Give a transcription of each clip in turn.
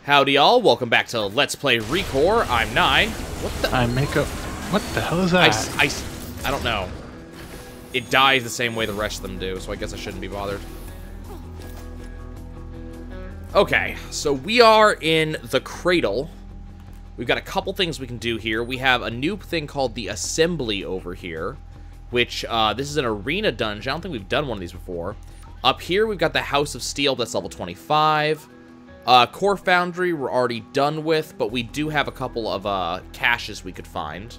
Howdy y'all, welcome back to Let's Play ReCore. I'm Nye. What the? I make up. What the hell is that? I don't know. It dies the same way the rest of them do, so I guess I shouldn't be bothered. Okay, so we are in the Cradle. We've got a couple things we can do here. We have a new thing called the Assembly over here, which, this is an arena dungeon. I don't think we've done one of these before. Up here, we've got the House of Steel, that's level 25. Core Foundry we're already done with, but we do have a couple of caches we could find.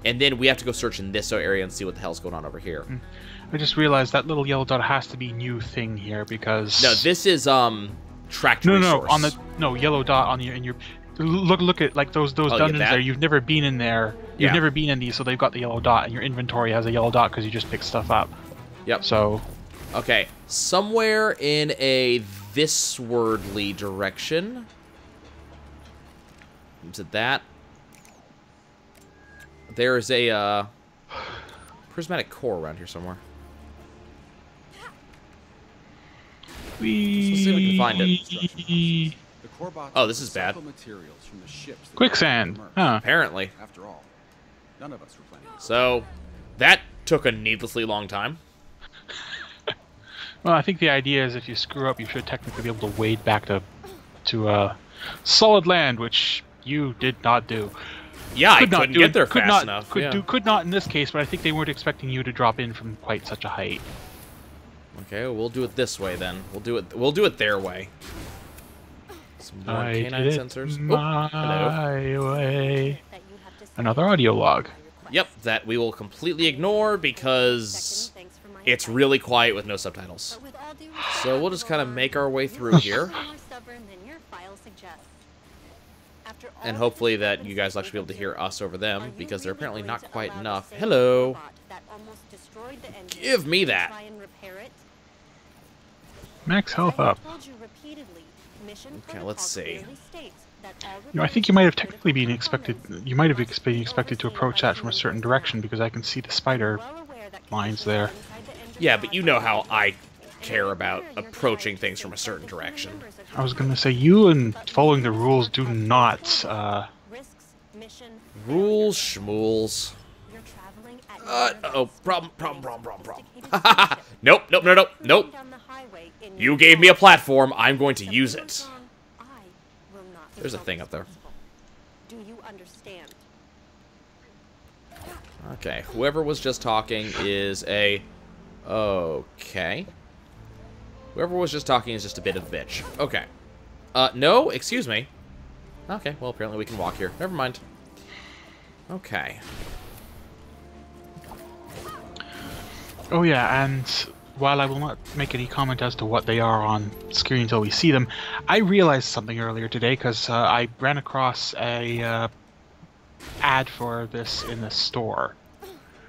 And then we have to go search in this area and see what the hell's going on over here. I just realized that little yellow dot has to be new thing here because No, this is tracked resource. yellow dot on your look at like those dungeons there. You've never been in there. You've never been in these, so they've got the yellow dot, and your inventory has a yellow dot because you just pick stuff up. Yep. So okay, somewhere in a this-wordly direction. Is it that? There's a prismatic core around here somewhere. Let's see if we can find it. Oh, this is bad. Quicksand. Huh. Apparently. After all, none of us were planning. So, that took a needlessly long time. Well, I think the idea is if you screw up, you should technically be able to wade back to solid land, which you did not do. Yeah, I couldn't get there fast enough. Could not in this case, but I think they weren't expecting you to drop in from quite such a height. Okay, well, we'll do it this way then. We'll do it their way. Some more canine sensors. My way. Another audio log. Yep, that we will completely ignore because it's really quiet with no subtitles. So we'll just kind of make our way through here. And hopefully that you guys will actually be able to hear us over them, because they're apparently not quite enough. Hello! Give me that! Max health up. Okay, let's see. You know, I think you might have technically been expected. You might have been expected to approach that from a certain direction because I can see the spider lines there. Yeah, but you know how I care about approaching things from a certain direction. I was going to say, you and following the rules do not. Rules, schmools. Uh-oh, problem. Nope. You gave me a platform, I'm going to use it. There's a thing up there. Do you understand? Okay, whoever was just talking is a... Okay. Whoever was just talking is just a bit of a bitch. Okay. No, excuse me. Okay, well, apparently we can walk here. Never mind. Okay. Oh yeah, and while I will not make any comment as to what they are on screen until we see them, I realized something earlier today because I ran across a ad for this in the store.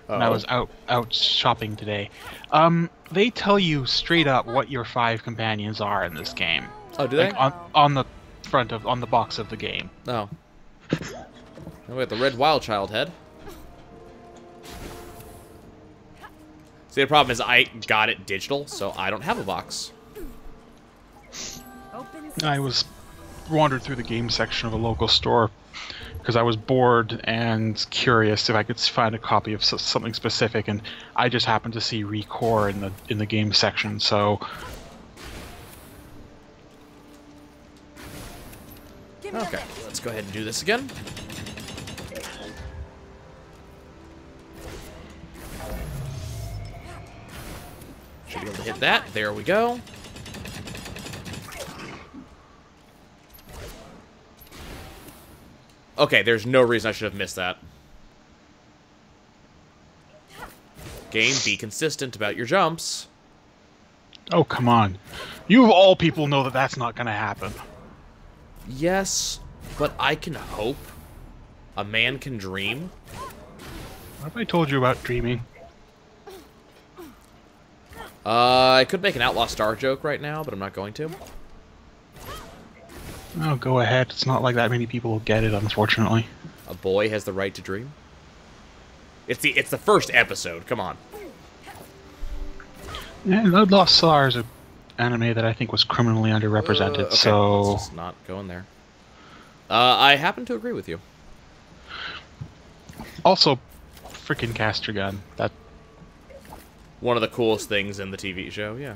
And I was out shopping today. They tell you straight up what your 5 companions are in this game. Oh, do they? Like on the front of the box of the game. Oh. We got the red wild child head. See, the problem is I got it digital, so I don't have a box. I wandered through the game section of a local store because I was bored and curious if I could find a copy of something specific, and I just happened to see ReCore in the game section. So, okay, let's go ahead and do this again. Should be able to hit that. There we go. Okay, there's no reason I should have missed that. Game, be consistent about your jumps. oh come on, you of all people know that that's not going to happen. Yes, but I can hope. A man can dream. What have I told you about dreaming? I could make an Outlaw Star joke right now, but I'm not going to. Oh, go ahead. It's not like that many people will get it, unfortunately. A boy has the right to dream. It's the first episode. Come on. And Lost Star is an anime that I think was criminally underrepresented. Okay, so let's just not go in there. I happen to agree with you. Also, freaking Castragon. That. One of the coolest things in the TV show, yeah.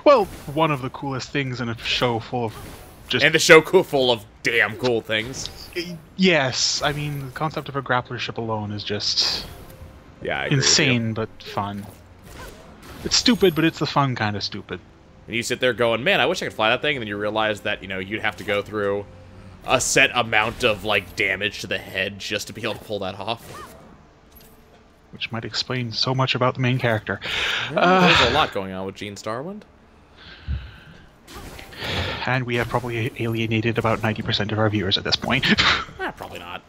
Well, one of the coolest things in a show full of just. And the show full of damn cool things. Yes, I mean the concept of a grappler ship alone is just Yeah, I agree with you. insane but fun. It's stupid, but it's the fun kind of stupid. And you sit there going, man, I wish I could fly that thing, and then you realize that, you know, you'd have to go through a set amount of, like, damage to the head just to be able to pull that off. Which might explain so much about the main character. There's a lot going on with Gene Starwind. And we have probably alienated about 90% of our viewers at this point. Probably not.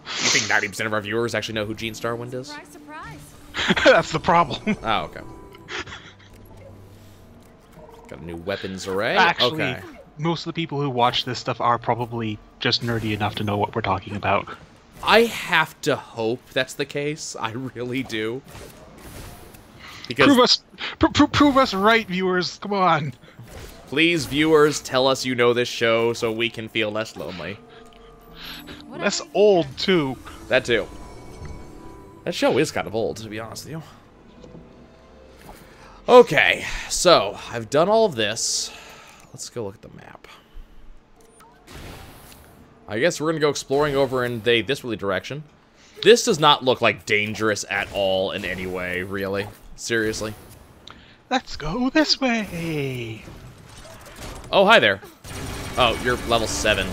You think 90% of our viewers actually know who Gene Starwind is? Surprise, surprise. That's the problem. Oh, okay. Got a new weapons array. Actually, okay. most of the people who watch this stuff are probably just nerdy enough to know what we're talking about. I have to hope that's the case. I really do. Because Prove us right, viewers. Come on. please, viewers, tell us you know this show so we can feel less lonely. Less old, too. That too. That show is kind of old, to be honest with you. Okay, so I've done all of this. Let's go look at the map. I guess we're gonna go exploring over in the this direction. This does not look like dangerous at all in any way, really. Seriously. Let's go this way. Oh, hi there. Oh, you're level 7.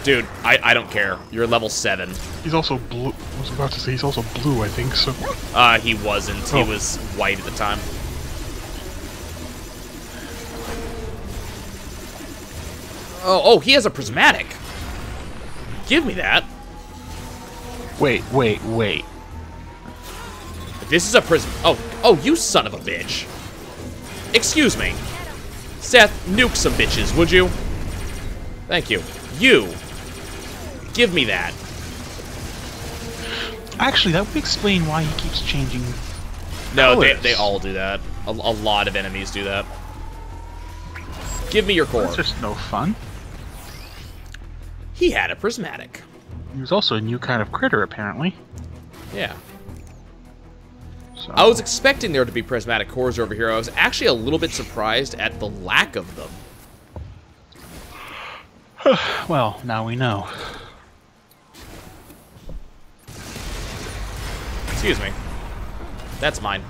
Dude, I don't care. You're level 7. He's also blue. I was about to say he's also blue, I think, so. He wasn't. He was white at the time. Oh, he has a prismatic. Give me that. Wait. This is a prism. Oh, you son of a bitch. Excuse me. Seth, nuke some bitches, would you? Thank you. You. Give me that. Actually, that would explain why he keeps changing. No, colors. they all do that. A lot of enemies do that. Give me your core. That's just no fun. He had a prismatic. He was also a new kind of critter, apparently. Yeah. So. I was expecting there to be prismatic cores over here. I was actually a little bit surprised at the lack of them. Well, now we know. Excuse me. That's mine.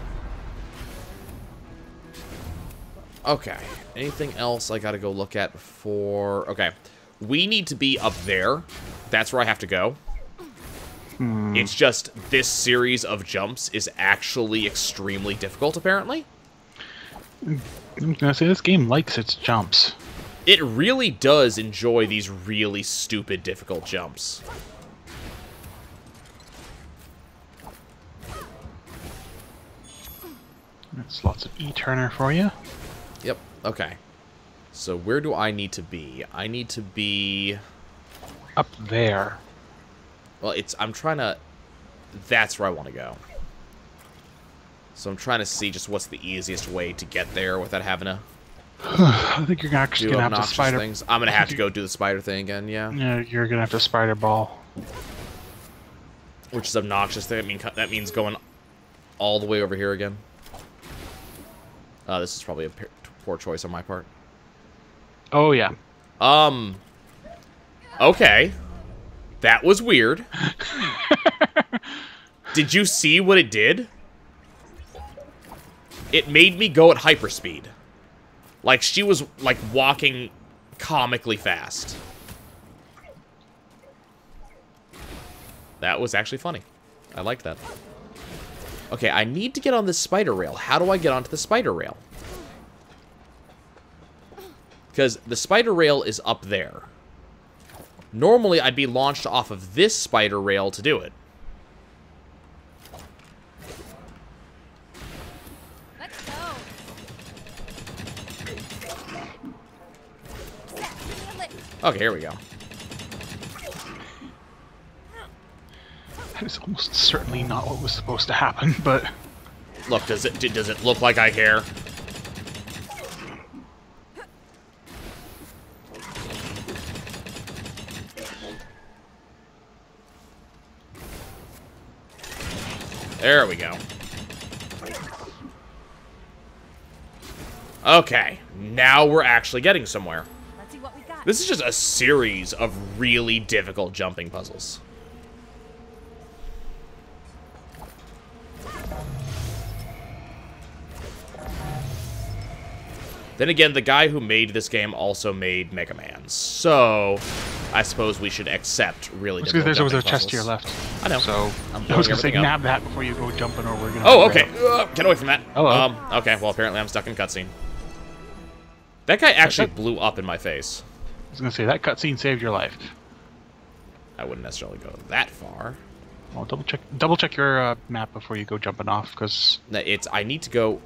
Okay. Anything else I gotta go look at before... Okay. We need to be up there. That's where I have to go. It's just this series of jumps is actually extremely difficult, apparently. I'm gonna say this game likes its jumps. It really does enjoy these really stupid, difficult jumps. That's lots of E-turner for you. Yep. Okay. So where do I need to be? I need to be... Up there. Well, I'm trying to... That's where I want to go. So I'm trying to see just what's the easiest way to get there without having to I think you're actually do gonna have to obnoxious spider. things. I'm gonna have to go do the spider thing again, yeah. Yeah, you're gonna have to spider ball. Which is obnoxious. That means going all the way over here again. This is probably a poor choice on my part. Oh yeah. Okay. That was weird. Did you see what it did? It made me go at hyperspeed. Like, she was, like, walking comically fast. That was actually funny. I liked that. Okay, I need to get on this spider rail. How do I get onto the spider rail? Because the spider rail is up there. Normally, I'd be launched off of this spider rail to do it. Let's go. Okay, here we go. That is almost certainly not what was supposed to happen, but... Look, does it look like I care? There we go. Okay, now we're actually getting somewhere. Let's see what we got. This is just a series of really difficult jumping puzzles. Then again, the guy who made this game also made Mega Man, so I suppose we should accept really difficult There's always a jumping chest to your puzzles. left. I know. So I'm I was blowing gonna say everything up. nab that before you go jumping over. Oh, okay. Get away from that. Hello. Okay, well, apparently I'm stuck in cutscene. That guy actually blew up in my face. I was gonna say that cutscene saved your life. I wouldn't necessarily go that far. Well, double check your map before you go jumping off, because I need to go,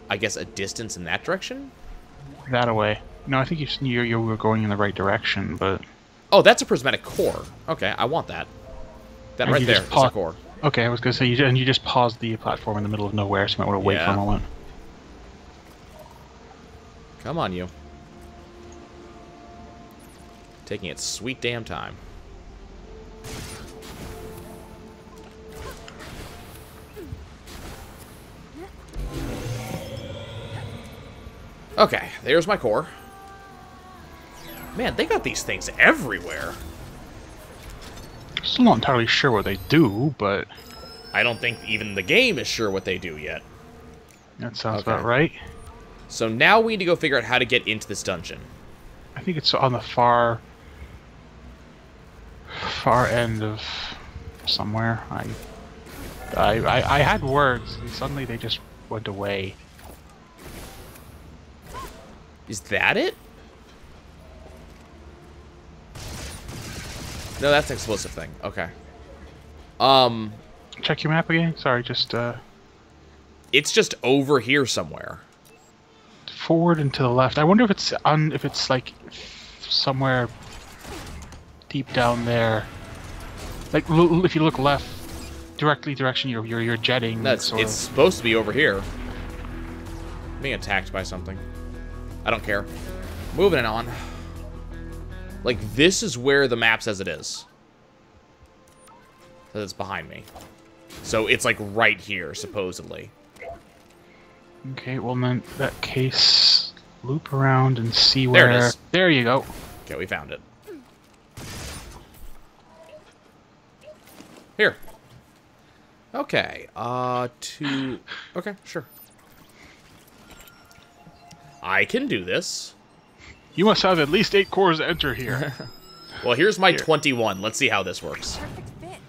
I guess, a distance in that direction? that away. No, I think you were going in the right direction, but Oh, that's a prismatic core. Okay, I want that. That And right you there just is a core. okay. I was gonna say you just paused the platform in the middle of nowhere, so you might want to wait for Yeah. a moment. Come on, you. Taking its sweet damn time. Okay, there's my core. Man, they got these things everywhere. Still not entirely sure what they do, but I don't think even the game is sure what they do yet. that sounds Okay. about right. So now we need to go figure out how to get into this dungeon. I think it's on the far end of somewhere. I had words, and suddenly they just went away. Is that it? No, that's an explosive thing. Okay. Check your map again. Sorry, just It's just over here somewhere. forward and to the left. I wonder if it's like somewhere deep down there. Like if you look left, direction you're jetting. That's sort it's of. supposed to be over here. Being attacked by something. I don't care. Moving it on. Like this is where the map says it is. Says it's behind me. So it's like right here, supposedly. Okay, well then, in that case, loop around and see There where... it is. There you go. Okay, we found it. Here. Okay, okay, sure. I can do this. You must have at least 8 cores to enter here. Well, here's my Here. 21. Let's see how this works. Perfect fit.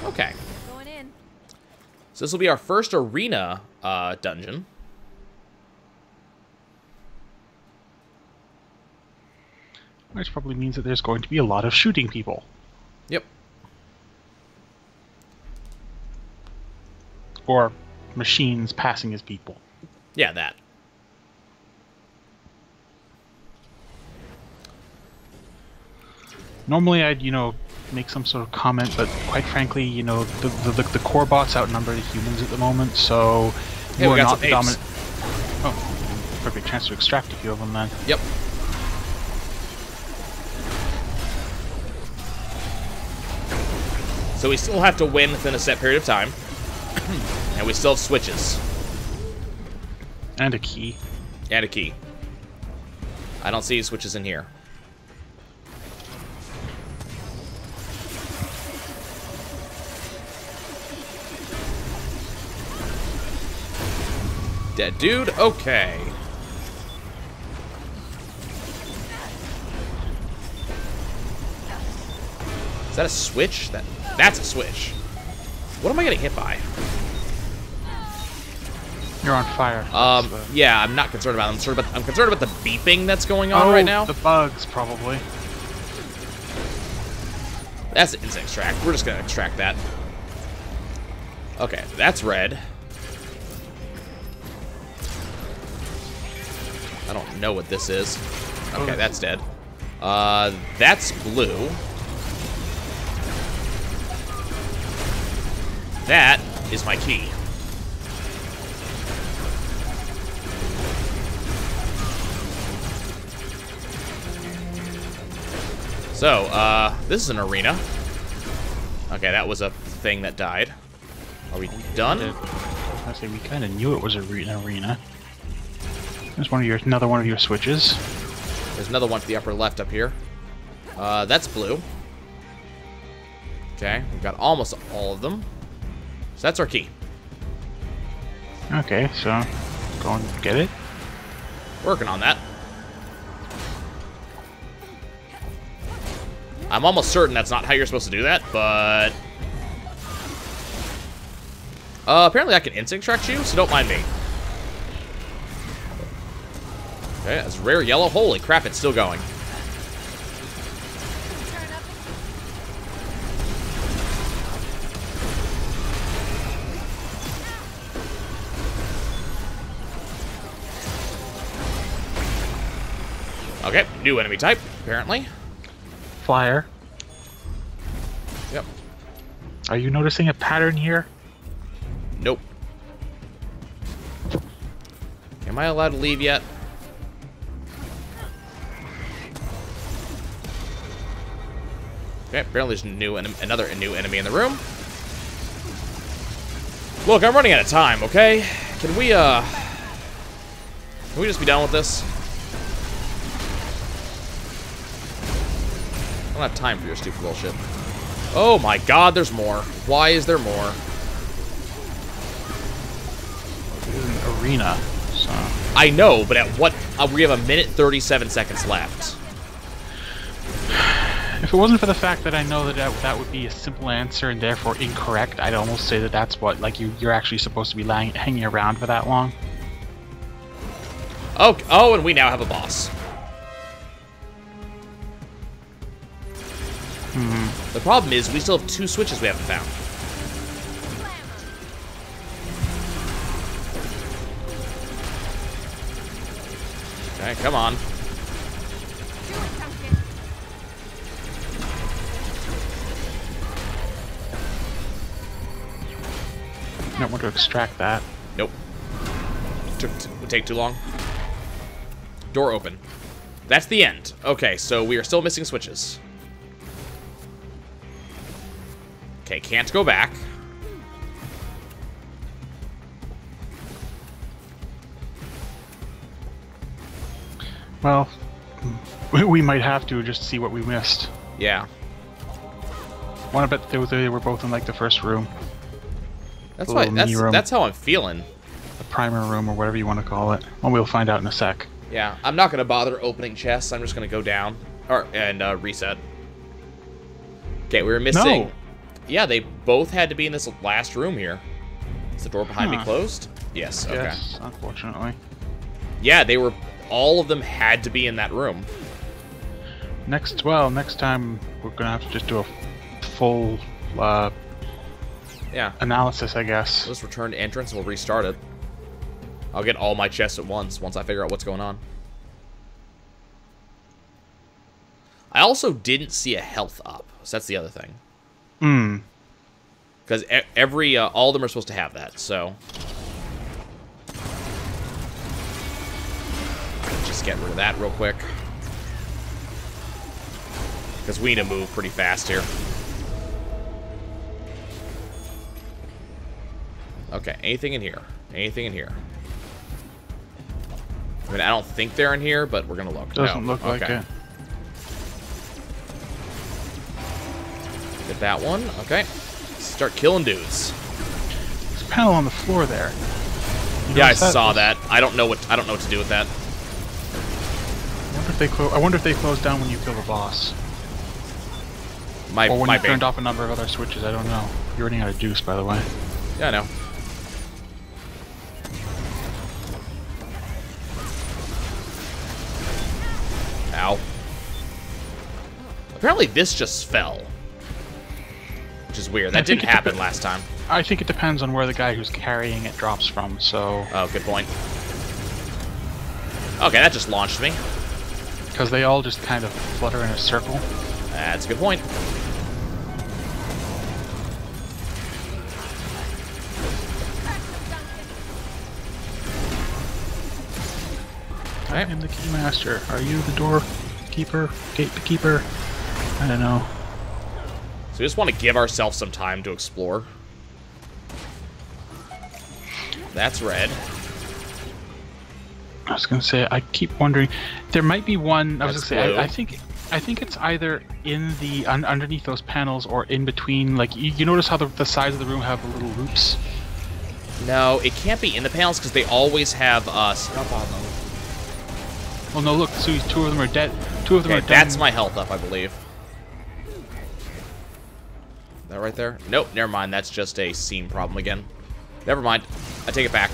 Okay. Going in. So this will be our first arena dungeon. Which probably means that there's going to be a lot of shooting people. Yep. Or machines passing as people. Yeah, that. Normally I'd, make some sort of comment, but quite frankly, the core bots outnumber the humans at the moment, so Hey, you we are got not some the apes. dominant... Oh, perfect chance to extract a few of them then. Yep. So we still have to win within a set period of time. And we still have switches. And a key. And a key. I don't see switches in here. Dead dude? Okay. Is that a switch? That's a switch. What am I getting hit by? You're on fire. Yeah, I'm not concerned about it. I'm concerned about the beeping that's going on right now. The bugs, probably. That's an insect extract. We're just gonna extract that. Okay, that's red. I don't know what this is. Okay, that's dead. That's blue. That is my key. So, this is an arena. Okay, that was a thing that died. Are we done? I say we kind of knew it was an arena. There's another one of your switches. There's another one to the upper left up here. That's blue. Okay, we've got almost all of them. So that's our key. Okay, so go and get it. Working on that. I'm almost certain that's not how you're supposed to do that, but... apparently I can instinct track you, so don't mind me. Okay, that's rare yellow. Holy crap, it's still going. Okay, new enemy type, apparently. Flyer. Yep. Are you noticing a pattern here? Nope. Am I allowed to leave yet? Okay, apparently there's another new enemy in the room. Look, I'm running out of time, okay? Can we just be done with this? I don't have time for your stupid bullshit. Oh my god, there's more. Why is there more? It is an arena, so... I know, but at what... we have 1:37 seconds left. If it wasn't for the fact that I know that would be a simple answer and therefore incorrect, I'd almost say that that's what, like, you're actually supposed to be hanging around for that long. Oh, and we now have a boss. The problem is, we still have 2 switches we haven't found. Okay, come on. Don't want to extract that. Would take too long. Door open. That's the end. Okay, so we are still missing switches. Okay, can't go back. Well, we might have to just see what we missed. Yeah. Want to bet they were both in like the first room. That's why. That's how I'm feeling. The primer room or whatever you want to call it. Well, we'll find out in a sec. Yeah, I'm not gonna bother opening chests. I'm just gonna go down and reset. Okay, we were missing. No. Yeah, they both had to be in this last room here. Is the door behind me closed? Yes. Okay. Yes, unfortunately. Yeah, they were. All of them had to be in that room. Next time we're gonna have to just do a full Yeah. analysis, I guess. Let's return to entrance and we'll restart it. I'll get all my chests at once I figure out what's going on. I also didn't see a health up, so that's the other thing. Because all of them are supposed to have that, so... Just get rid of that real quick. Because we need to move pretty fast here. Okay, anything in here? Anything in here? I mean, I don't think they're in here, but we're gonna look. Doesn't look like it. Get that one. Okay. Start killing dudes. There's a panel on the floor there. Yeah, I saw that. I don't know what to do with that. I wonder if they closed down when you kill the boss. Or when you turned off a number of other switches. I don't know. You're running out of juice, by the way. Yeah, I know. Ow. Apparently this just fell. Which is weird. That didn't happen last time. I think it depends on where the guy who's carrying it drops from, so... Oh, good point. Okay, that just launched me. Because they all just kind of flutter in a circle. That's a good point. I am the keymaster. Are you the doorkeeper? Gatekeeper? I don't know. So we just want to give ourselves some time to explore. That's red. I was gonna say, I keep wondering. There might be one. I was That's gonna say, blue. I think it's either in the underneath those panels or in between. Like you notice how the sides of the room have the little loops. No, it can't be in the panels because they always have stuff on them. Well, no, look, so 2 of them are dead. 2 of them Okay, are dead. that's my health up, I believe. That right there? Nope, never mind. That's just a seam problem again. Never mind. I take it back.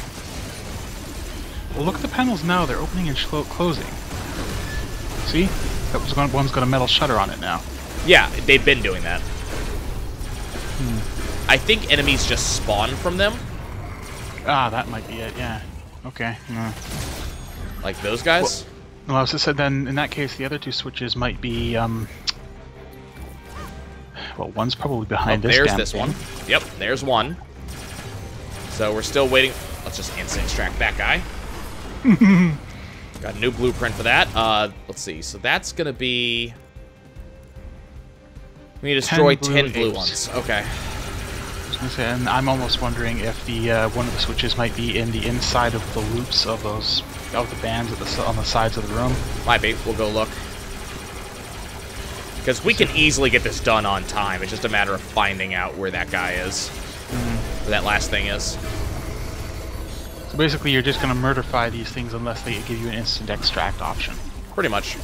Well, look at the panels now. They're opening and closing. See? That was one's got a metal shutter on it now. Yeah, they've been doing that. I think enemies just spawn from them. Ah, that might be it. Yeah. Okay. No. Like those guys. Well, I was just said then. In that case, the other 2 switches might be. Well, one's probably behind this. There's damn this thing. one. Yep, there's one. So we're still waiting. Let's just instant extract that guy. Got a new blueprint for that. Let's see. So that's gonna be. We need to destroy 10 blue ones. Okay. I was gonna say, and I'm almost wondering if the one of the switches might be in the inside of the loops of the bands on the sides of the room. Might be. We'll go look. Because we can easily get this done on time. It's just a matter of finding out where that guy is. Where that last thing is. So basically, you're just gonna murderfy these things unless they give you an instant extract option. Pretty much.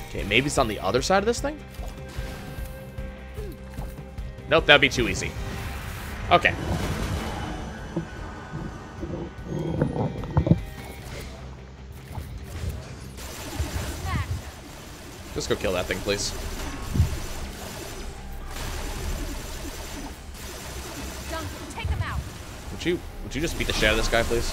Okay, maybe it's on the other side of this thing? Nope, that'd be too easy. Okay. Just go kill that thing, please. Take them out. Would you just beat the shit out of this guy, please?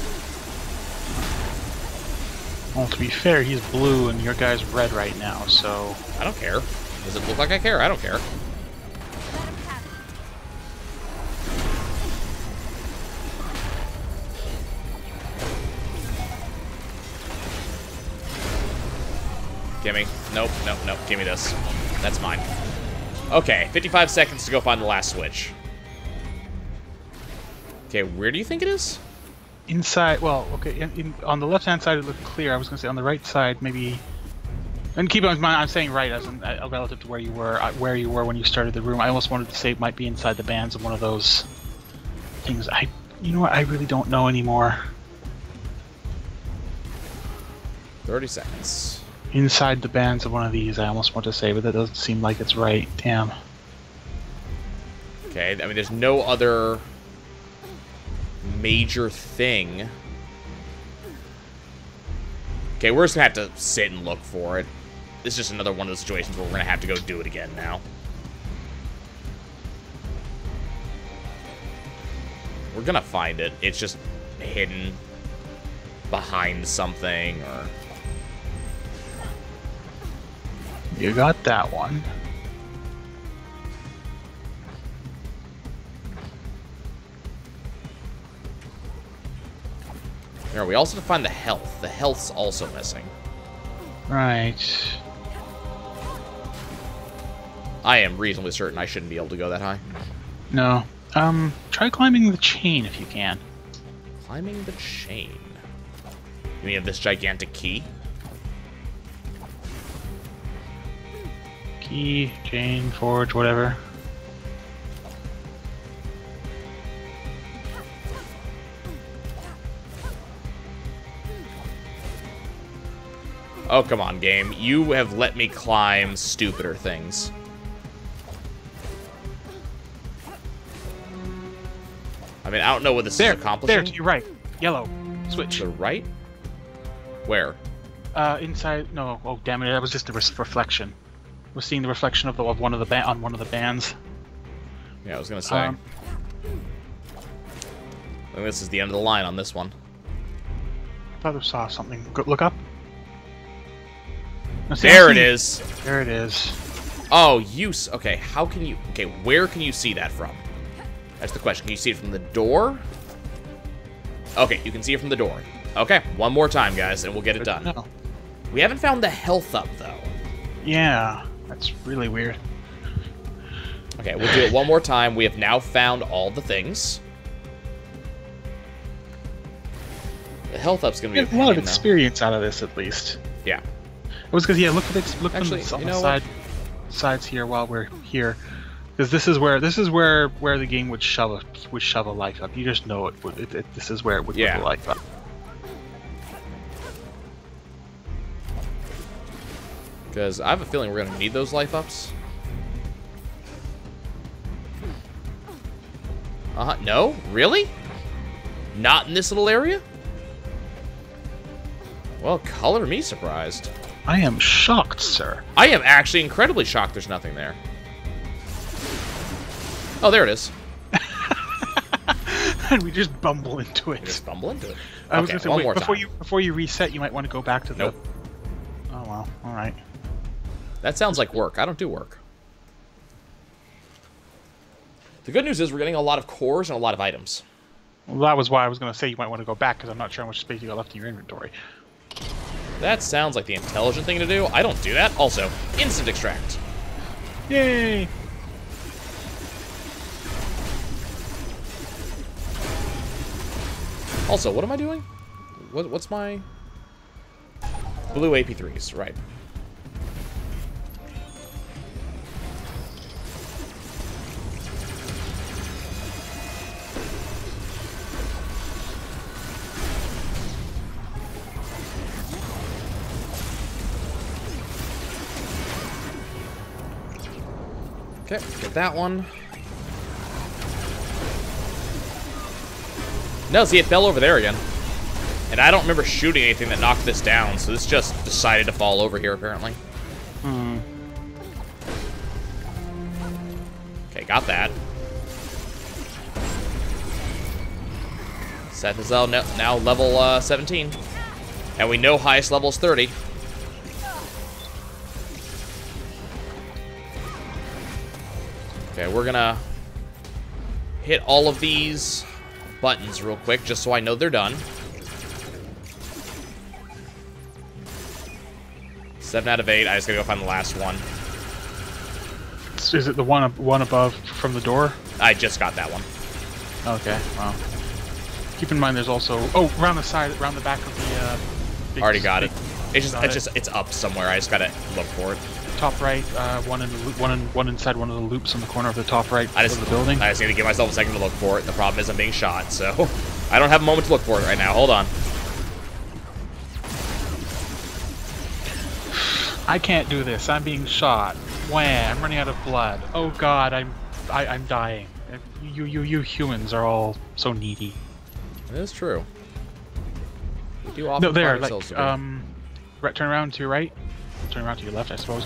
Well, to be fair, he's blue and your guy's red right now, so... I don't care. Does it look like I care? I don't care. Let him have it. Gimme. Nope, nope, nope. Gimme this. That's mine. Okay, 55 seconds to go find the last switch. Okay, where do you think it is? Inside, well, okay, on the left-hand side it looked clear. I was going to say on the right side, maybe... And keep in mind, I'm saying right as in, relative to where you were when you started the room. I almost wanted to say it might be inside the bands of one of those things. You know what, I really don't know anymore. 30 seconds. Inside the bands of one of these, I almost want to say, but that doesn't seem like it's right. Damn. Okay, I mean, there's no other major thing. Okay, we're just gonna have to sit and look for it. This is just another one of those situations where we're gonna have to go do it again now. We're gonna find it. It's just hidden behind something, or... You got that one. There, we also have to find the health. The health's also missing. Right. I am reasonably certain I shouldn't be able to go that high. No. Try climbing the chain if you can. Climbing the chain. You mean of this gigantic key? Key, chain, forge, whatever. Oh, come on, game. You have let me climb stupider things. I mean, I don't know what this is accomplishing. There, to your right. Yellow. Switch. To the right? Where? Inside. No. Oh, damn it! That was just a reflection. We're seeing the reflection of one of the on one of the bands. Yeah, I was gonna say. I think this is the end of the line on this one. I thought I saw something. Go, look up. No, see, There it is. There it is. Oh, okay, how can you... Okay, where can you see that from? That's the question. Can you see it from the door? Okay, you can see it from the door. Okay, one more time, guys, and we'll get it done. No. We haven't found the health up, though. Yeah, that's really weird. Okay, we'll do it one more time. We have now found all the things. The health up's gonna be Get a lot of pain, though. experience out of this, at least. Yeah. It was because, yeah, look at it. Look Actually, on you the know sides here while we're here, because this is where the game would shove a life up. You just know it would. This is where it would put Yeah. the life up. Because I have a feeling we're gonna need those life ups. No? Really? Not in this little area? Well, color me surprised. I am shocked, sir. I am actually incredibly shocked there's nothing there. Oh, there it is. And we just bumble into it. Just bumble into it. I was Okay, gonna say, one wait, more before time. you reset, you might want to go back to the. Nope. Oh well, all right. That sounds like work. I don't do work. The good news is we're getting a lot of cores and a lot of items. Well, that was why I was gonna say you might want to go back because I'm not sure how much space you got left in your inventory. That sounds like the intelligent thing to do. I don't do that. Also, instant extract. Yay! Also, what am I doing? What's my... Blue AP3s, right. Okay, get that one. No, see, it fell over there again. And I don't remember shooting anything that knocked this down, so this just decided to fall over here, apparently. Hmm. Okay, got that. Seth is now level 17. And we know highest level is 30. Okay, we're gonna hit all of these buttons real quick, just so I know they're done. 7 out of 8. I just gotta go find the last one. Is it the one above from the door? I just got that one. Okay. Well, keep in mind there's also around the back of the. Big, Already got it. big- got It's up somewhere. I just gotta look for it. Top right, one inside one of the loops on the corner of the top right of the building. I just need to give myself a second to look for it. The problem is I'm being shot, so I don't have a moment to look for it right now. Hold on. I can't do this. I'm being shot. Wham! I'm running out of blood. Oh God, I'm dying. You humans are all so needy. It is true. We do often No, there, find like ourselves to be. turn around to your right. Turn around to your left, I suppose.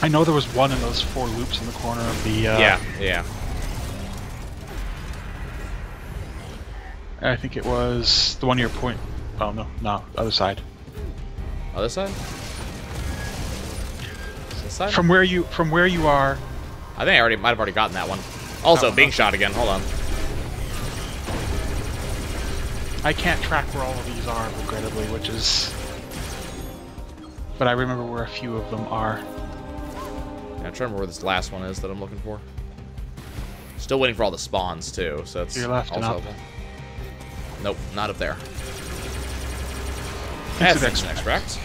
I know there was one in those 4 loops in the corner of the. Yeah. I think it was the one near point. Oh no, other side. Other side? This side? From where you are. I think I might have already gotten that one. Also, Oh, being okay. shot again. Hold on. I can't track where all of these are, regrettably, which is. But I remember where a few of them are. Yeah, I'm trying to remember where this last one is that I'm looking for. Still waiting for all the spawns too, so it's To your left and also up. helpful. Nope, not up there. Instant That's an extract.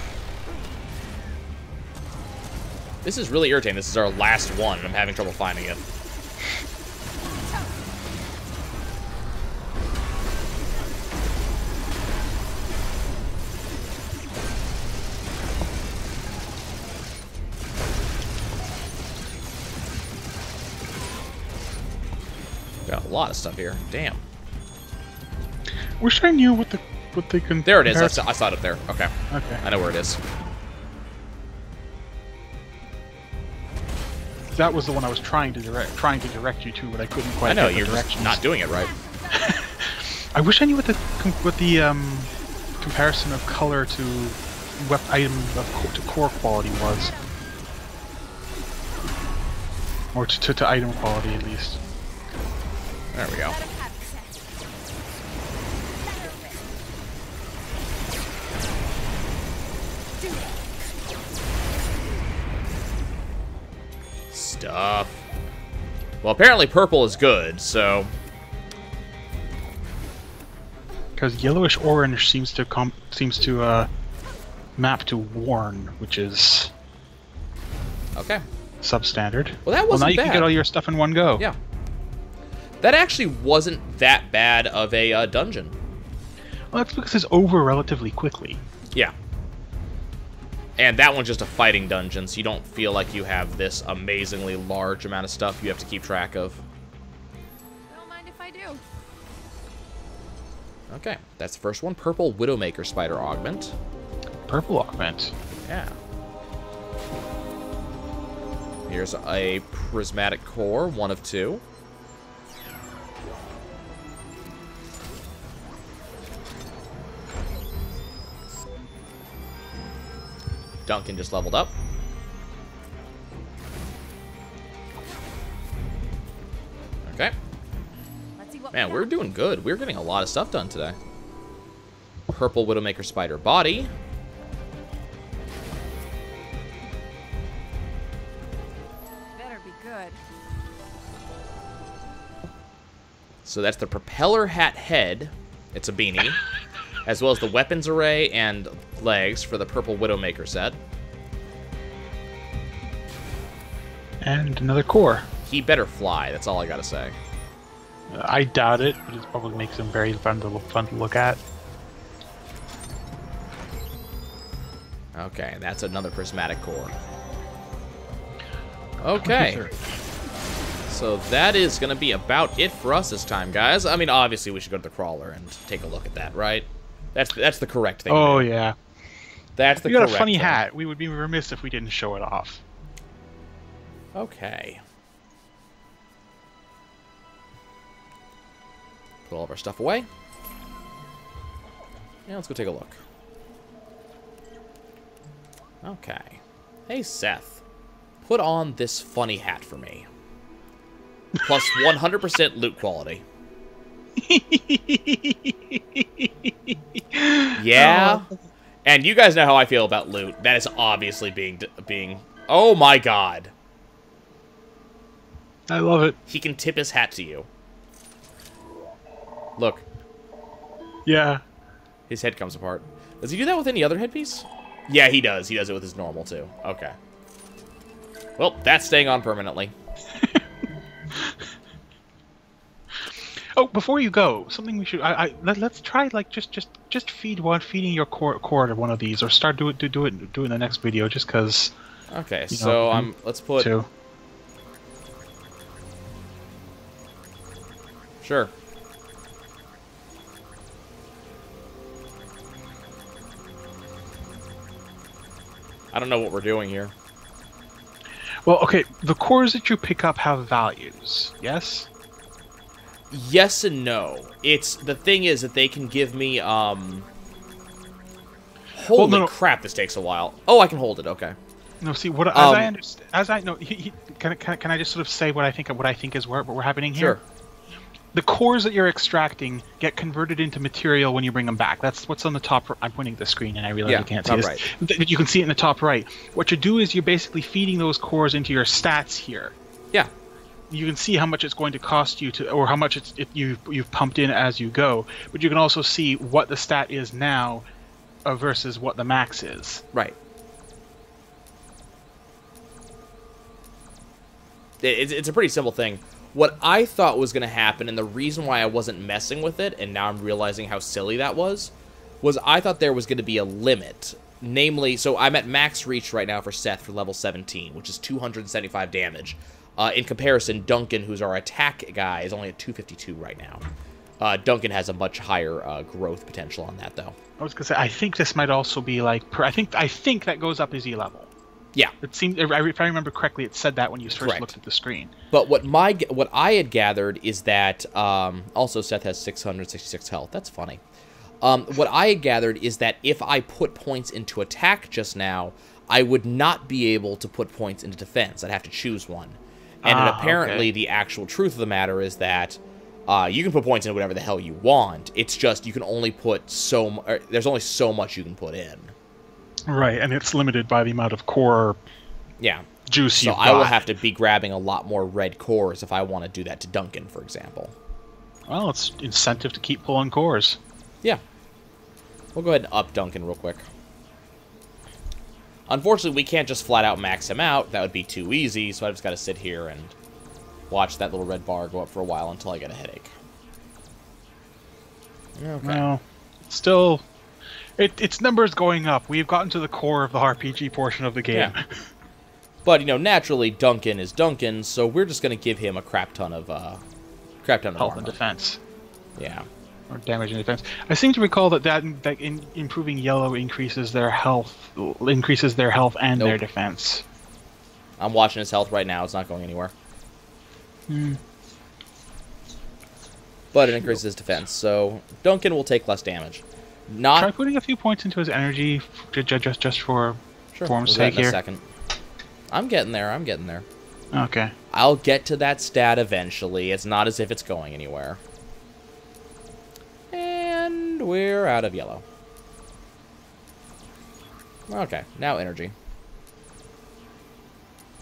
This is really irritating. This is our last one, and I'm having trouble finding it. Got a lot of stuff here. Damn. Wish I knew what the There it is. I comparison- saw it up there. Okay. Okay. I know where it is. That was the one I was trying to direct you to, but I couldn't quite. I know, get the you're just directions. not doing it right. I wish I knew what the comparison of color to to core quality was, or to item quality at least. There we go. Let him have it, Seth. Stuff. Well, apparently purple is good, so... because yellowish orange seems to map to worn, which is Okay. substandard. Well, that wasn't now you bad. can get all your stuff in one go. Yeah. That actually wasn't that bad of a dungeon. Well, that's because it's over relatively quickly. Yeah. And that one's just a fighting dungeon, so you don't feel like you have this amazingly large amount of stuff you have to keep track of. Don't mind if I do. Okay, that's the first one. Purple Widowmaker Spider Augment. Purple augment. Yeah. Here's a Prismatic Core, 1 of 2. Duncan just leveled up. Okay. Let's see what Man, we we're got. doing good. We're getting a lot of stuff done today. Purple Widowmaker Spider Body. Better be good. So that's the Propeller Hat Head. It's a beanie. As well as the weapons array and legs for the Purple Widowmaker set. And another core. He better fly, that's all I gotta say. I doubt it, but it probably makes him very fun to look at. Okay, that's another Prismatic Core. Okay. So that is going to be about it for us this time, guys. I mean, obviously we should go to the crawler and take a look at that, right? That's the correct thing. Oh to do. yeah. That's the You got correct a funny thing. hat. We would be remiss if we didn't show it off. Okay. Put all of our stuff away. Yeah, let's go take a look. Okay. Hey, Seth. Put on this funny hat for me. Plus 100% loot quality. Yeah. And you guys know how I feel about loot. That is obviously being... Oh my god. I love it. He can tip his hat to you. Look. Yeah. His head comes apart. Does he do that with any other headpiece? Yeah, he does. He does it with his normal, too. Okay. Well, that's staying on permanently. Oh, before you go, something we should let's try like just feeding your core to one of these, or start do it in the next video, just because. Okay, You so know, let's put... Two. Sure. I don't know what we're doing here. Well, okay, the cores that you pick up have values, yes? Yes and no. It's... The thing is that they can give me, Holy no. crap, this takes a while. Oh, I can hold it, okay. No, see what as I understand, as I know, can I just sort of say what I think is what we're happening here? Sure. The cores that you're extracting get converted into material when you bring them back. That's what's on the top. I'm pointing at the screen, and I realize Yeah, you can't see top this. right. You can see it in the top right. What you do is you're basically feeding those cores into your stats here. Yeah. You can see how much it's going to cost you to, or how much you've pumped in as you go. But you can also see what the stat is now versus what the max is. Right. It's a pretty simple thing. What I thought was going to happen, and the reason why I wasn't messing with it, and now I'm realizing how silly that was I thought there was going to be a limit. Namely, so I'm at max reach right now for Seth for level 17, which is 275 damage. In comparison, Duncan, who's our attack guy, is only at 252 right now. Duncan has a much higher growth potential on that, though. I was gonna say, I think this might also be like, I think that goes up as you level. Yeah. It seemed, if I remember correctly, it said that when you first Correct. looked at the screen. But what I had gathered is that also Seth has 666 health. That's funny. What I had gathered is that if I put points into attack just now, I would not be able to put points into defense. I'd have to choose one. And apparently okay. the actual truth of the matter is that you can put points in whatever the hell you want. It's just you can only put there's only so much you can put in. Right, and it's limited by the amount of core Yeah. juice So you've I will got. have to be grabbing a lot more red cores if I want to do that to Duncan, for example. Well, it's incentive to keep pulling cores. Yeah. We'll go ahead and up Duncan real quick. Unfortunately, we can't just flat out max him out. That would be too easy, so I just got to sit here and watch that little red bar go up for a while until I get a headache. Okay. Well, still, its numbers going up. We've gotten to the core of the RPG portion of the game. Yeah. But, you know, naturally, Duncan is Duncan, so we're just going to give him a crap ton of Health armor. and defense. Yeah. Or damage and defense. I seem to recall that improving yellow increases their health and their Nope. defense. I'm watching his health right now. It's not going anywhere. But it increases his defense, so Duncan will take less damage. Try putting a few points into his energy just for Sure, form's we'll do that sake in a here. second. I'm getting there. I'm getting there. Okay. I'll get to that stat eventually. It's not as if it's going anywhere. And we're out of yellow. Okay, now energy.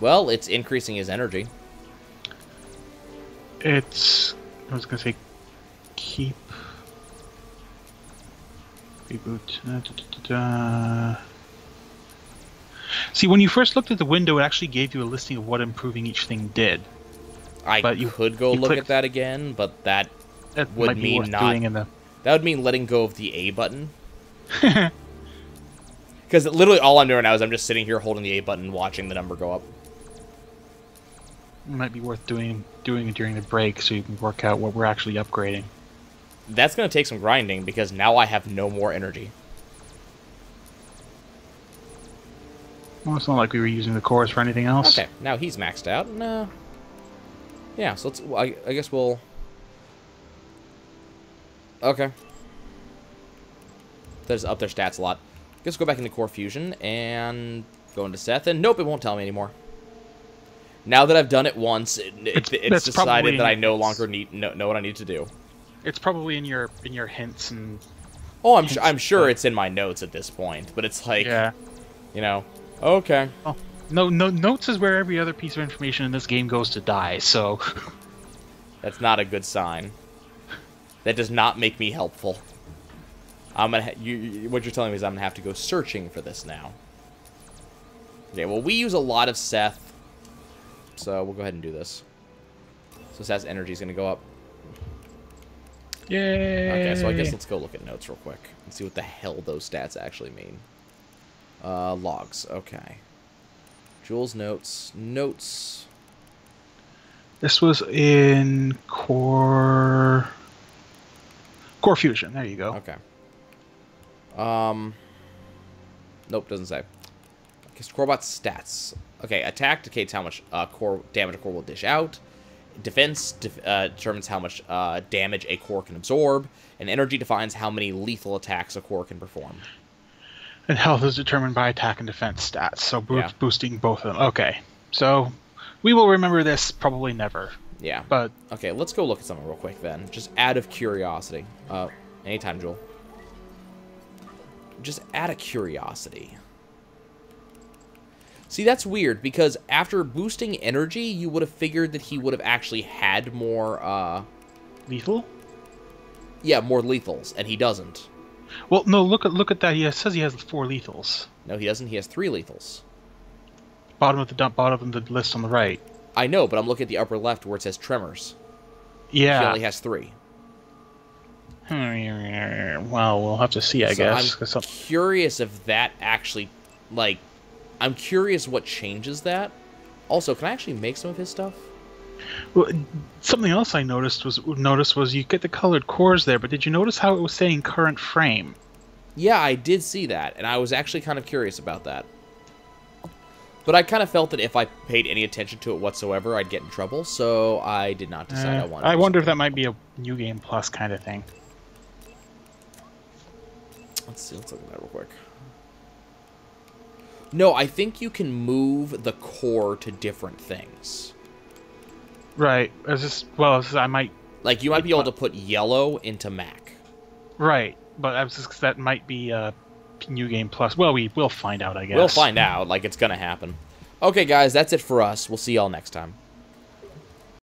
Well, it's increasing his energy. I was gonna say keep reboot. See, when you first looked at the window, it actually gave you a listing of what improving each thing did. But you could go look click- at that again, but that That would might be mean worth not. doing in the. That would mean letting go of the A button. Because literally all I'm doing now is I'm just sitting here holding the A button, watching the number go up. It might be worth doing it during the break so you can work out what we're actually upgrading. That's going to take some grinding because now I have no more energy. Well, it's not like we were using the cores for anything else. Okay, now he's maxed out. No. Yeah, so let's. I guess we'll. Okay. That just up their stats a lot. Guess we'll go back into Core Fusion and go into Seth, and nope, it won't tell me anymore. Now that I've done it once, it's that's decided probably that I in- no longer know what I need to do. It's probably in your hints and. Oh, I'm sure it's in my notes at this point, but it's like, Yeah. you know, okay. Oh, no, notes is where every other piece of information in this game goes to die. So. That's not a good sign. That does not make me helpful. I'm gonna. What you're telling me is I'm gonna have to go searching for this now. Okay. Well, we use a lot of Seth, so we'll go ahead and do this. So Seth's energy is gonna go up. Yay! Okay. So I guess let's go look at notes real quick and see what the hell those stats actually mean. Logs. Okay. Jules notes. Notes. This was in Core Fusion. There you go. Okay. Nope, doesn't say. I guess Corebot stats. Okay, attack dictates how much core damage a core will dish out. Defense determines how much damage a core can absorb. And energy defines how many lethal attacks a core can perform. And health is determined by attack and defense stats, so Yeah. boosting both of them. Okay, so we will remember this probably never. Yeah. But Okay, let's go look at something real quick then. Just out of curiosity. Anytime, Joel. Just out of curiosity. See, that's weird, because after boosting energy, you would have figured that he would have actually had more, lethal? yeah, more lethals, and he doesn't. Well, no. Look at that. He says he has 4 lethals. No, he doesn't. He has 3 lethals. Bottom of the list on the right. I know, but I'm looking at the upper left where it says Tremors. He Yeah. only has 3. Well, we'll have to see, I guess. I'm 'cause some- curious if that actually, like, I'm curious what changes that. Also, can I actually make some of his stuff? Well, something else I noticed was you get the colored cores there, but did you notice how it was saying current frame? Yeah, I did see that, and I was actually kind of curious about that. But I kind of felt that if I paid any attention to it whatsoever, I'd get in trouble, so I did not decide I wanted to. I wonder if that might be a New Game Plus kind of thing. Let's see, let's look at that real quick. No, I think you can move the core to different things. Right. I might. Like, you might be able to put yellow into Mac. Right, but I was just that might be a New Game Plus. Well, we'll find out, I guess. We'll find out. Like, it's gonna happen. Okay, guys, that's it for us. We'll see y'all next time.